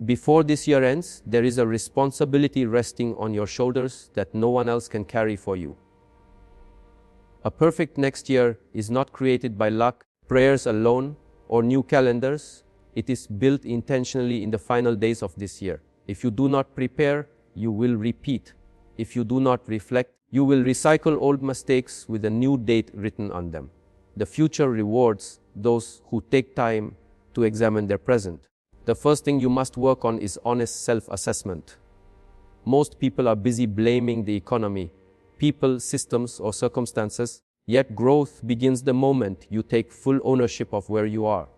Before this year ends, there is a responsibility resting on your shoulders that no one else can carry for you. A perfect next year is not created by luck, prayers alone, or new calendars. It is built intentionally in the final days of this year. If you do not prepare, you will repeat. If you do not reflect, you will recycle old mistakes with a new date written on them. The future rewards those who take time to examine their present. The first thing you must work on is honest self-assessment. Most people are busy blaming the economy, people, systems, or circumstances, yet growth begins the moment you take full ownership of where you are.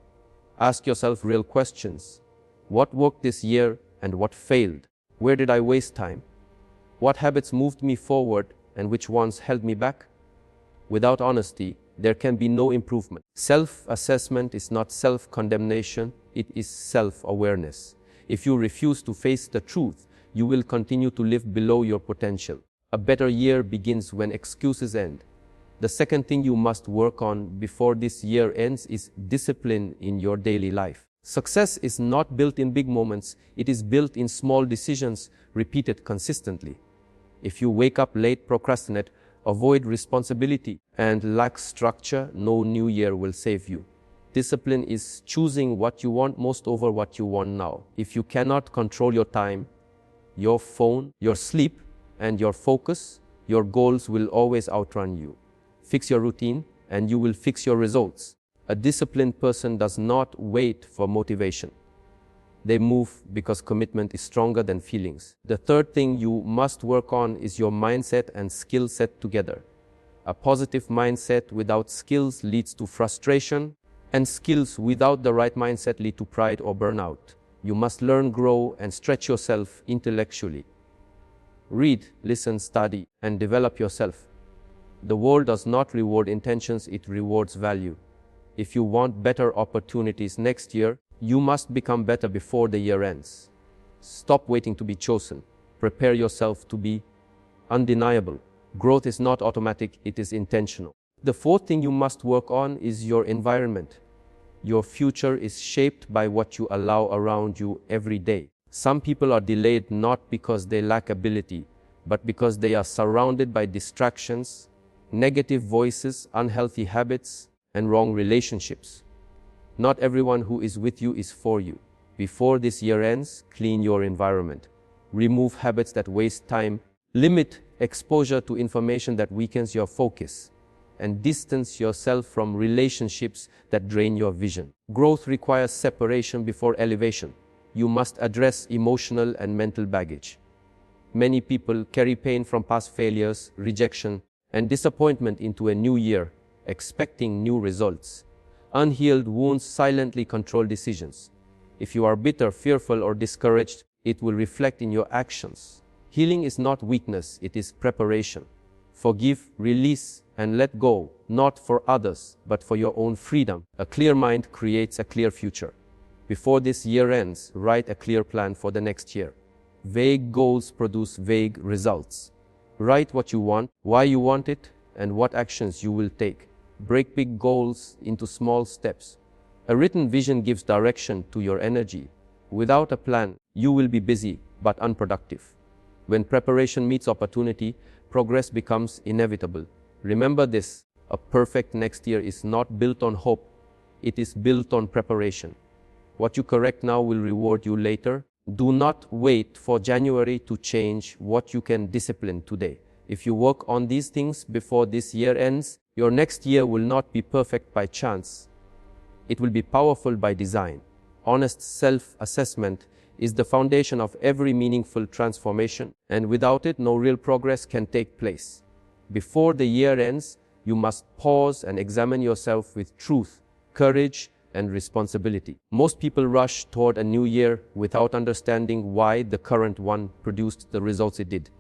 Ask yourself real questions. What worked this year and what failed? Where did I waste time? What habits moved me forward and which ones held me back? Without honesty, there can be no improvement. Self-assessment is not self-condemnation, it is self-awareness. If you refuse to face the truth, you will continue to live below your potential. A better year begins when excuses end. The second thing you must work on before this year ends is discipline in your daily life. Success is not built in big moments, it is built in small decisions repeated consistently. If you wake up late, procrastinate, avoid responsibility, and lack structure, no new year will save you. Discipline is choosing what you want most over what you want now. If you cannot control your time, your phone, your sleep, and your focus, your goals will always outrun you. Fix your routine, and you will fix your results. A disciplined person does not wait for motivation. They move because commitment is stronger than feelings. The third thing you must work on is your mindset and skill set together. A positive mindset without skills leads to frustration, and skills without the right mindset lead to pride or burnout. You must learn, grow, and stretch yourself intellectually. Read, listen, study, and develop yourself. The world does not reward intentions, it rewards value. If you want better opportunities next year, you must become better before the year ends. Stop waiting to be chosen. Prepare yourself to be undeniable. Growth is not automatic, it is intentional. The fourth thing you must work on is your environment. Your future is shaped by what you allow around you every day. Some people are delayed not because they lack ability, but because they are surrounded by distractions, negative voices, unhealthy habits, and wrong relationships. Not everyone who is with you is for you. Before this year ends, clean your environment. Remove habits that waste time. Limit exposure to information that weakens your focus. And distance yourself from relationships that drain your vision. Growth requires separation before elevation. You must address emotional and mental baggage. Many people carry pain from past failures, rejection, and disappointment into a new year, expecting new results. Unhealed wounds silently control decisions. If you are bitter, fearful, or discouraged, it will reflect in your actions. Healing is not weakness, it is preparation. Forgive, release, and let go, not for others, but for your own freedom. A clear mind creates a clear future. Before this year ends, write a clear plan for the next year. Vague goals produce vague results. Write what you want, why you want it, and what actions you will take. Break big goals into small steps. A written vision gives direction to your energy. Without a plan, you will be busy but unproductive. When preparation meets opportunity, progress becomes inevitable. Remember this, a perfect next year is not built on hope, it is built on preparation. What you correct now will reward you later. Do not wait for January to change what you can discipline today. If you work on these things before this year ends, your next year will not be perfect by chance. It will be powerful by design. Honest self-assessment is the foundation of every meaningful transformation, and without it, no real progress can take place. Before the year ends, you must pause and examine yourself with truth, courage, and responsibility. Most people rush toward a new year without understanding why the current one produced the results it did.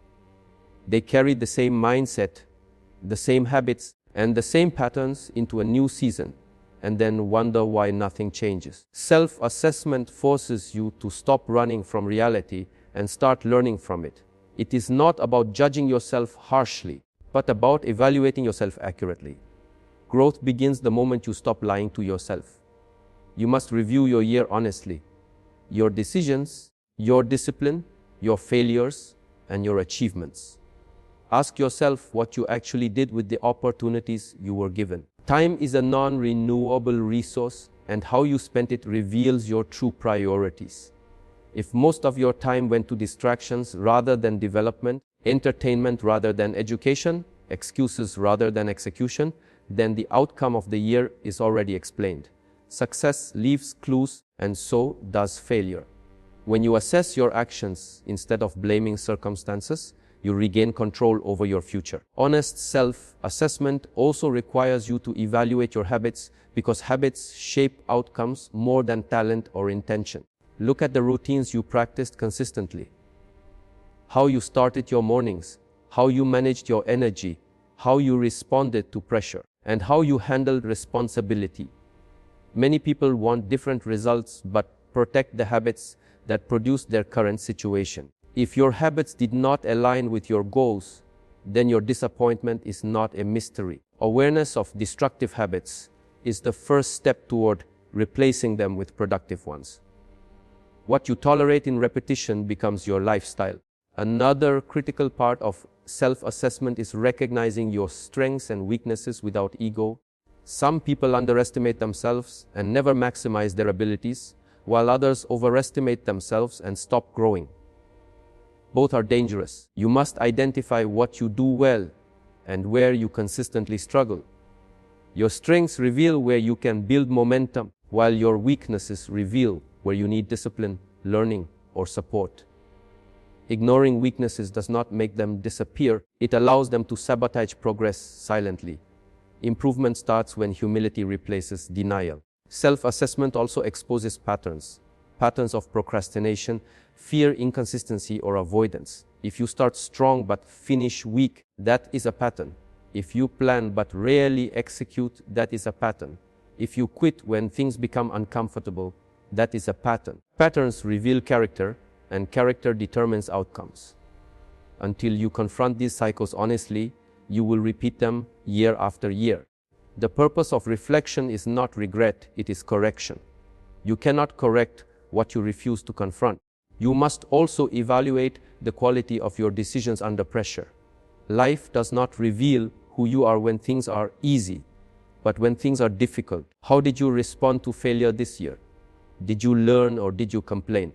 They carry the same mindset, the same habits, and the same patterns into a new season, and then wonder why nothing changes. Self-assessment forces you to stop running from reality and start learning from it. It is not about judging yourself harshly, but about evaluating yourself accurately. Growth begins the moment you stop lying to yourself. You must review your year honestly. your decisions, your discipline, your failures, and your achievements. Ask yourself what you actually did with the opportunities you were given. Time is a non-renewable resource, and how you spent it reveals your true priorities. If most of your time went to distractions rather than development, entertainment rather than education, excuses rather than execution, then the outcome of the year is already explained. Success leaves clues, and so does failure. When you assess your actions instead of blaming circumstances, you regain control over your future. Honest self-assessment also requires you to evaluate your habits, because habits shape outcomes more than talent or intention. Look at the routines you practiced consistently. How you started your mornings, how you managed your energy, how you responded to pressure, and how you handled responsibility. Many people want different results but protect the habits that produce their current situation. If your habits did not align with your goals, then your disappointment is not a mystery. Awareness of destructive habits is the first step toward replacing them with productive ones. What you tolerate in repetition becomes your lifestyle. Another critical part of self-assessment is recognizing your strengths and weaknesses without ego. Some people underestimate themselves and never maximize their abilities, while others overestimate themselves and stop growing. Both are dangerous. You must identify what you do well and where you consistently struggle. Your strengths reveal where you can build momentum, while your weaknesses reveal where you need discipline, learning, or support. Ignoring weaknesses does not make them disappear. It allows them to sabotage progress silently. Improvement starts when humility replaces denial. Self-assessment also exposes patterns of procrastination, fear, inconsistency, or avoidance. If you start strong but finish weak, that is a pattern. If you plan but rarely execute, that is a pattern. If you quit when things become uncomfortable, that is a pattern. Patterns reveal character, and character determines outcomes. Until you confront these cycles honestly, you will repeat them year after year. The purpose of reflection is not regret, it is correction. You cannot correct what you refuse to confront. You must also evaluate the quality of your decisions under pressure. Life does not reveal who you are when things are easy, but when things are difficult. How did you respond to failure this year? Did you learn or did you complain?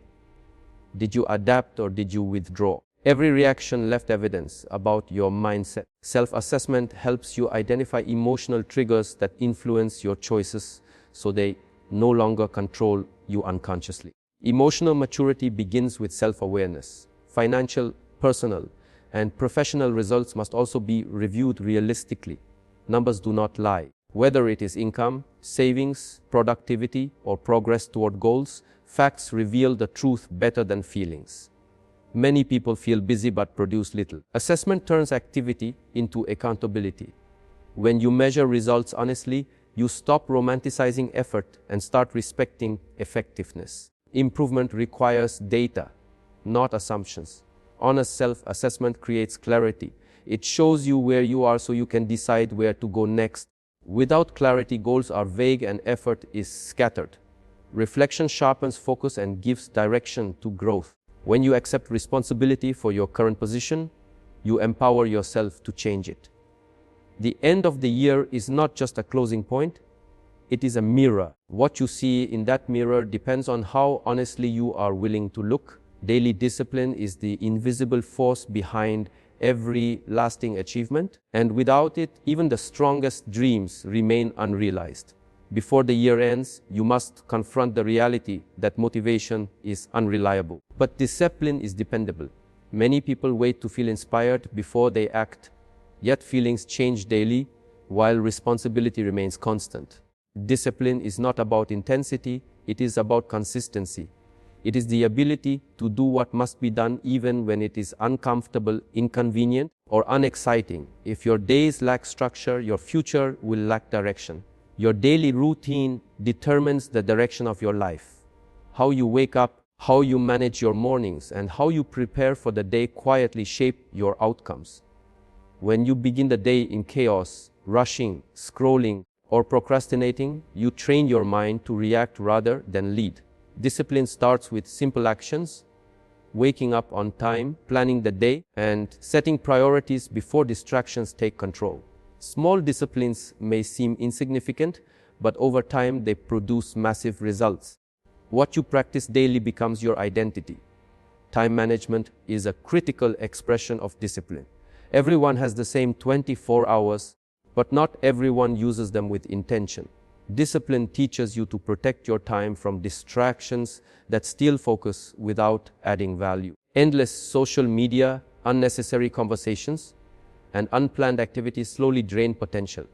Did you adapt or did you withdraw? Every reaction left evidence about your mindset. Self-assessment helps you identify emotional triggers that influence your choices so they no longer control you unconsciously. Emotional maturity begins with self-awareness. Financial, personal, and professional results must also be reviewed realistically. Numbers do not lie. Whether it is income, savings, productivity, or progress toward goals, facts reveal the truth better than feelings. Many people feel busy but produce little. Assessment turns activity into accountability. When you measure results honestly, you stop romanticizing effort and start respecting effectiveness. Improvement requires data, not assumptions. Honest self-assessment creates clarity. It shows you where you are so you can decide where to go next. Without clarity, goals are vague and effort is scattered. Reflection sharpens focus and gives direction to growth. When you accept responsibility for your current position, you empower yourself to change it. The end of the year is not just a closing point, it is a mirror. What you see in that mirror depends on how honestly you are willing to look. Daily discipline is the invisible force behind every lasting achievement, and without it, even the strongest dreams remain unrealized. Before the year ends, you must confront the reality that motivation is unreliable, but discipline is dependable. Many people wait to feel inspired before they act, yet feelings change daily while responsibility remains constant. Discipline is not about intensity, it is about consistency. It is the ability to do what must be done even when it is uncomfortable, inconvenient, or unexciting. If your days lack structure, your future will lack direction. Your daily routine determines the direction of your life. How you wake up, how you manage your mornings, and how you prepare for the day quietly shape your outcomes. When you begin the day in chaos, rushing, scrolling, or procrastinating, you train your mind to react rather than lead. Discipline starts with simple actions, waking up on time, planning the day, and setting priorities before distractions take control. Small disciplines may seem insignificant, but over time they produce massive results. What you practice daily becomes your identity. Time management is a critical expression of discipline. Everyone has the same 24 hours, but not everyone uses them with intention. Discipline teaches you to protect your time from distractions that steal focus without adding value. Endless social media, unnecessary conversations, and unplanned activities slowly drain potential.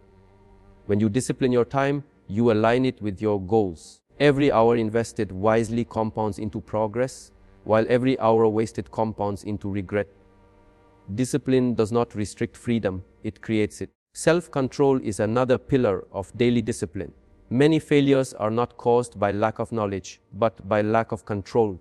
When you discipline your time, you align it with your goals. Every hour invested wisely compounds into progress, while every hour wasted compounds into regret. Discipline does not restrict freedom, it creates it. Self-control is another pillar of daily discipline. Many failures are not caused by lack of knowledge, but by lack of control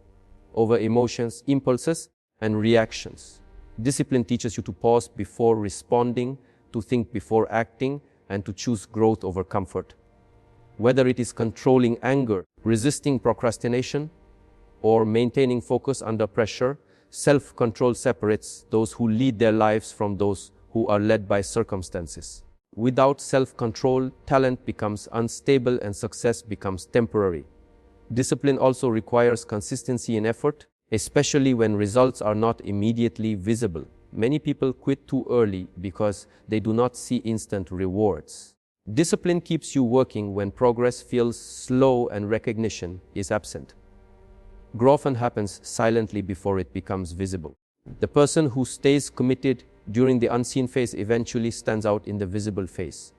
over emotions, impulses, and reactions. Discipline teaches you to pause before responding, to think before acting, and to choose growth over comfort. Whether it is controlling anger, resisting procrastination, or maintaining focus under pressure, self-control separates those who lead their lives from those who are led by circumstances. Without self-control, talent becomes unstable and success becomes temporary. Discipline also requires consistency in effort, especially when results are not immediately visible. Many people quit too early because they do not see instant rewards. Discipline keeps you working when progress feels slow and recognition is absent. Growth often happens silently before it becomes visible. The person who stays committed during the unseen phase eventually stands out in the visible phase.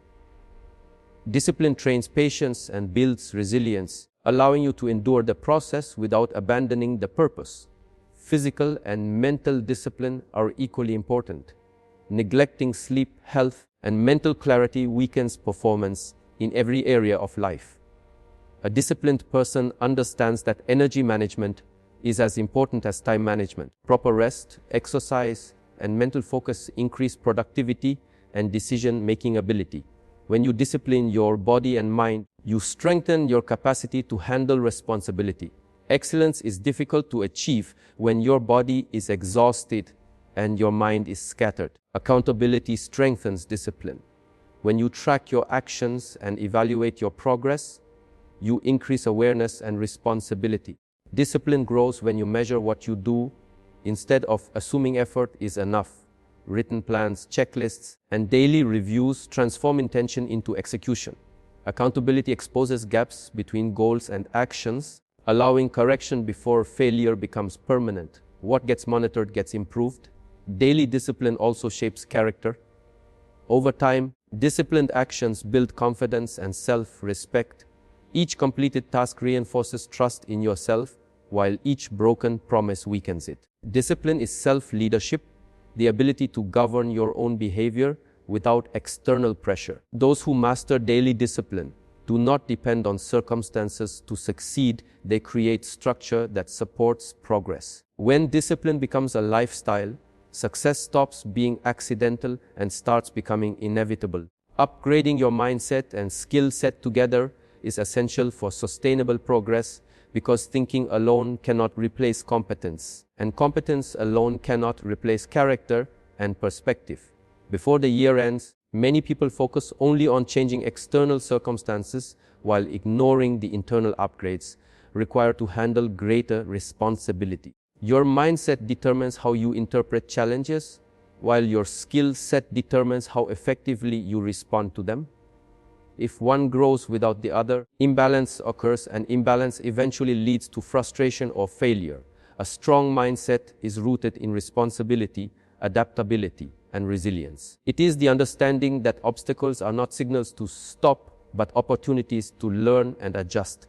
Discipline trains patience and builds resilience, allowing you to endure the process without abandoning the purpose. Physical and mental discipline are equally important. Neglecting sleep, health, and mental clarity weakens performance in every area of life. A disciplined person understands that energy management is as important as time management. Proper rest, exercise, and mental focus increase productivity and decision-making ability. When you discipline your body and mind, you strengthen your capacity to handle responsibility. Excellence is difficult to achieve when your body is exhausted and your mind is scattered. Accountability strengthens discipline. When you track your actions and evaluate your progress, you increase awareness and responsibility. Discipline grows when you measure what you do instead of assuming effort is enough. Written plans, checklists, and daily reviews transform intention into execution. Accountability exposes gaps between goals and actions, allowing correction before failure becomes permanent. What gets monitored gets improved. Daily discipline also shapes character. Over time, disciplined actions build confidence and self-respect. Each completed task reinforces trust in yourself, while each broken promise weakens it. Discipline is self-leadership, the ability to govern your own behavior without external pressure. Those who master daily discipline do not depend on circumstances to succeed, they create structure that supports progress. When discipline becomes a lifestyle, success stops being accidental and starts becoming inevitable. Upgrading your mindset and skill set together is essential for sustainable progress because thinking alone cannot replace competence, and competence alone cannot replace character and perspective. Before the year ends, many people focus only on changing external circumstances while ignoring the internal upgrades required to handle greater responsibility. Your mindset determines how you interpret challenges, while your skill set determines how effectively you respond to them. If one grows without the other, imbalance occurs, and imbalance eventually leads to frustration or failure. A strong mindset is rooted in responsibility, adaptability, and resilience. It is the understanding that obstacles are not signals to stop, but opportunities to learn and adjust.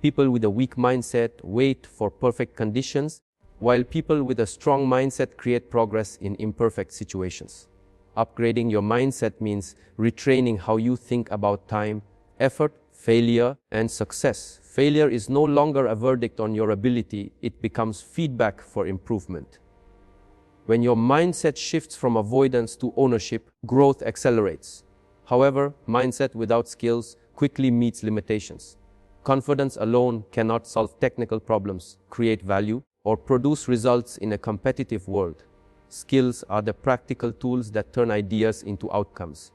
People with a weak mindset wait for perfect conditions, while people with a strong mindset create progress in imperfect situations. Upgrading your mindset means retraining how you think about time, effort, failure, and success. Failure is no longer a verdict on your ability, it becomes feedback for improvement. When your mindset shifts from avoidance to ownership, growth accelerates. However, mindset without skills quickly meets limitations. Confidence alone cannot solve technical problems, create value, or produce results in a competitive world. Skills are the practical tools that turn ideas into outcomes.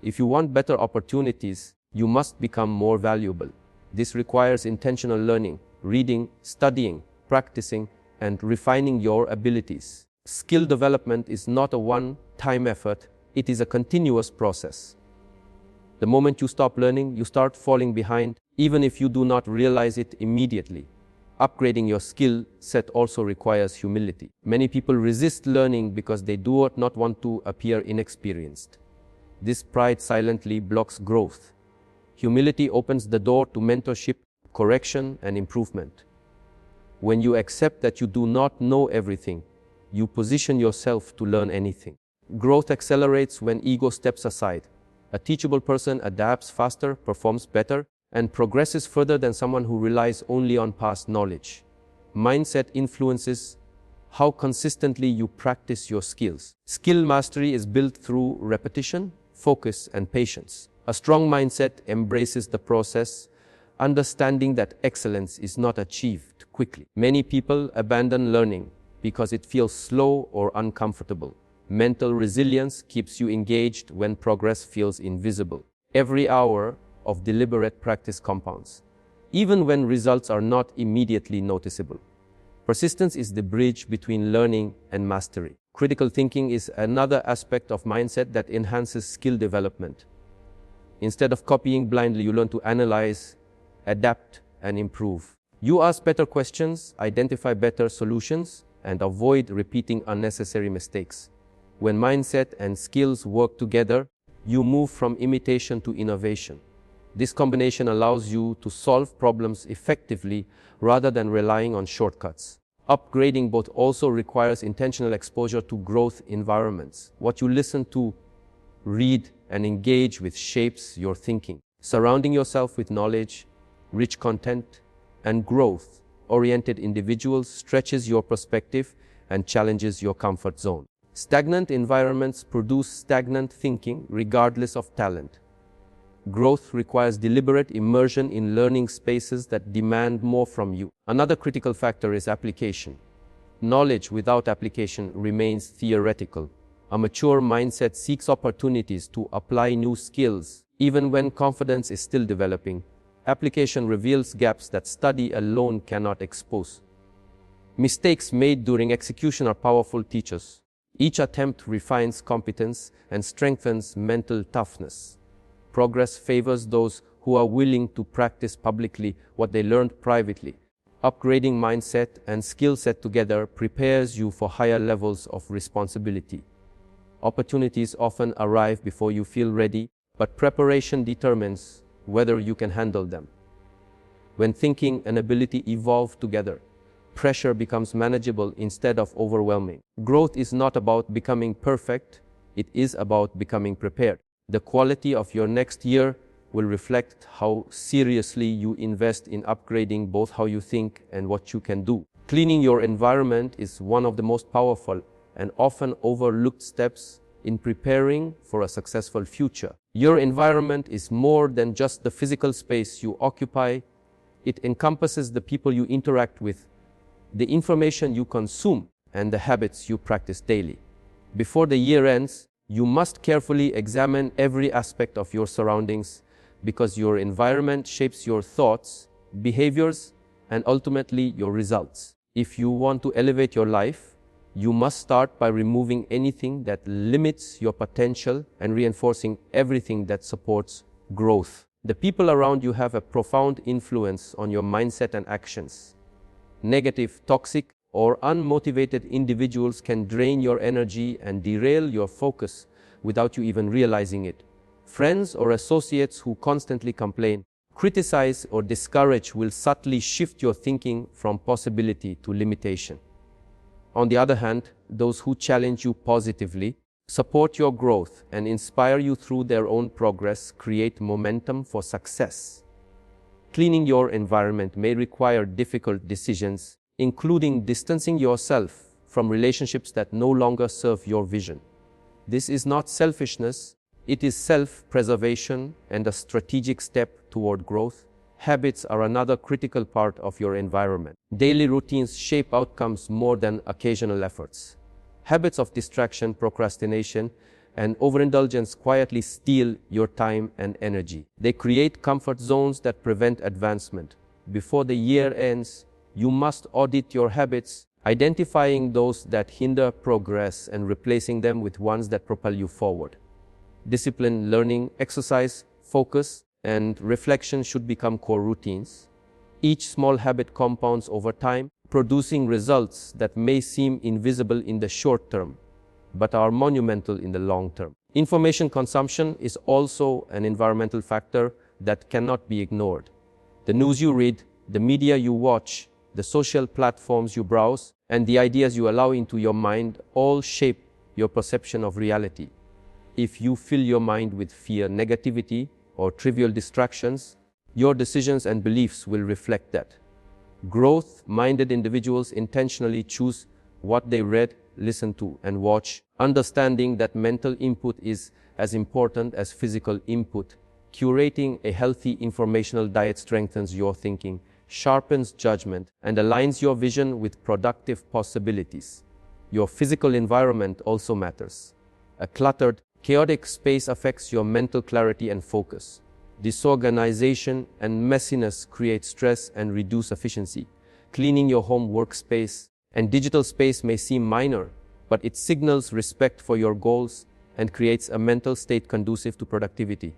If you want better opportunities, you must become more valuable. This requires intentional learning, reading, studying, practicing, and refining your abilities. Skill development is not a one-time effort, it is a continuous process. The moment you stop learning, you start falling behind, even if you do not realize it immediately. Upgrading your skill set also requires humility. Many people resist learning because they do not want to appear inexperienced. This pride silently blocks growth. Humility opens the door to mentorship, correction, and improvement. When you accept that you do not know everything, you position yourself to learn anything. Growth accelerates when ego steps aside. A teachable person adapts faster, performs better, and progresses further than someone who relies only on past knowledge. Mindset influences how consistently you practice your skills. Skill mastery is built through repetition, focus, and patience. A strong mindset embraces the process, understanding that excellence is not achieved quickly. Many people abandon learning because it feels slow or uncomfortable. Mental resilience keeps you engaged when progress feels invisible. Every hour of deliberate practice compounds, even when results are not immediately noticeable. Persistence is the bridge between learning and mastery. Critical thinking is another aspect of mindset that enhances skill development. Instead of copying blindly, you learn to analyze, adapt, and improve. You ask better questions, identify better solutions, and avoid repeating unnecessary mistakes. When mindset and skills work together, you move from imitation to innovation. This combination allows you to solve problems effectively rather than relying on shortcuts. Upgrading both also requires intentional exposure to growth environments. What you listen to, read, and engage with shapes your thinking. Surrounding yourself with knowledge, rich content, and growth-oriented individuals stretches your perspective and challenges your comfort zone. Stagnant environments produce stagnant thinking regardless of talent. Growth requires deliberate immersion in learning spaces that demand more from you. Another critical factor is application. Knowledge without application remains theoretical. A mature mindset seeks opportunities to apply new skills. Even when confidence is still developing, application reveals gaps that study alone cannot expose. Mistakes made during execution are powerful teachers. Each attempt refines competence and strengthens mental toughness. Progress favors those who are willing to practice publicly what they learned privately. Upgrading mindset and skill set together prepares you for higher levels of responsibility. Opportunities often arrive before you feel ready, but preparation determines whether you can handle them. When thinking and ability evolve together, pressure becomes manageable instead of overwhelming. Growth is not about becoming perfect, it is about becoming prepared. The quality of your next year will reflect how seriously you invest in upgrading both how you think and what you can do. Cleaning your environment is one of the most powerful and often overlooked steps in preparing for a successful future. Your environment is more than just the physical space you occupy. It encompasses the people you interact with, the information you consume, and the habits you practice daily. Before the year ends, you must carefully examine every aspect of your surroundings because your environment shapes your thoughts, behaviors, and ultimately your results. If you want to elevate your life, you must start by removing anything that limits your potential and reinforcing everything that supports growth. The people around you have a profound influence on your mindset and actions. Negative, toxic, or unmotivated individuals can drain your energy and derail your focus without you even realizing it. Friends or associates who constantly complain, criticize, or discourage will subtly shift your thinking from possibility to limitation. On the other hand, those who challenge you positively, support your growth, and inspire you through their own progress create momentum for success. Cleaning your environment may require difficult decisions, including distancing yourself from relationships that no longer serve your vision. This is not selfishness, it is self-preservation and a strategic step toward growth. Habits are another critical part of your environment. Daily routines shape outcomes more than occasional efforts. Habits of distraction, procrastination, and overindulgence quietly steal your time and energy. They create comfort zones that prevent advancement. Before the year ends, you must audit your habits, identifying those that hinder progress and replacing them with ones that propel you forward. Discipline, learning, exercise, focus, and reflection should become core routines. Each small habit compounds over time, producing results that may seem invisible in the short term, but are monumental in the long term. Information consumption is also an environmental factor that cannot be ignored. The news you read, the media you watch, the social platforms you browse, and the ideas you allow into your mind all shape your perception of reality. If you fill your mind with fear, negativity, or trivial distractions, your decisions and beliefs will reflect that. Growth-minded individuals intentionally choose what they read, listen to, and watch, understanding that mental input is as important as physical input. Curating a healthy informational diet strengthens your thinking, sharpens judgment, and aligns your vision with productive possibilities. Your physical environment also matters. A cluttered, chaotic space affects your mental clarity and focus. Disorganization and messiness create stress and reduce efficiency. Cleaning your home, workspace, and digital space may seem minor, but it signals respect for your goals and creates a mental state conducive to productivity.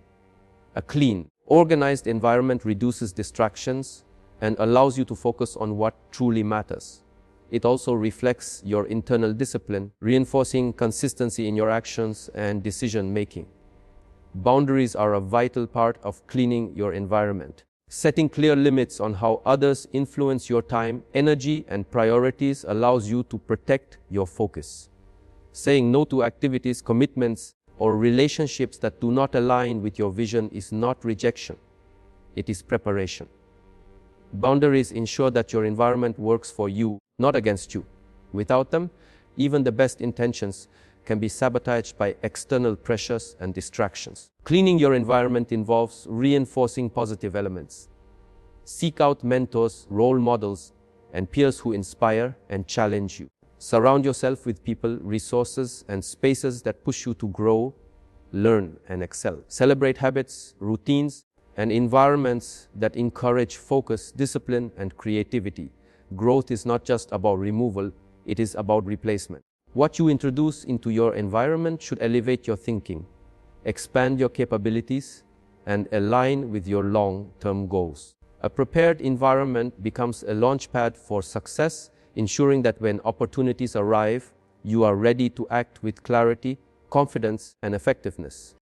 A clean, organized environment reduces distractions and allows you to focus on what truly matters. It also reflects your internal discipline, reinforcing consistency in your actions and decision-making. Boundaries are a vital part of cleaning your environment. Setting clear limits on how others influence your time, energy, and priorities allows you to protect your focus. Saying no to activities, commitments, or relationships that do not align with your vision is not rejection. It is preparation. Boundaries ensure that your environment works for you, not against you. Without them, even the best intentions can be sabotaged by external pressures and distractions. Cleaning your environment involves reinforcing positive elements. Seek out mentors, role models, and peers who inspire and challenge you. Surround yourself with people, resources, and spaces that push you to grow, learn, and excel. Celebrate habits, routines, and environments that encourage focus, discipline, and creativity. Growth is not just about removal, it is about replacement. What you introduce into your environment should elevate your thinking, expand your capabilities, and align with your long-term goals. A prepared environment becomes a launchpad for success, ensuring that when opportunities arrive, you are ready to act with clarity, confidence, and effectiveness.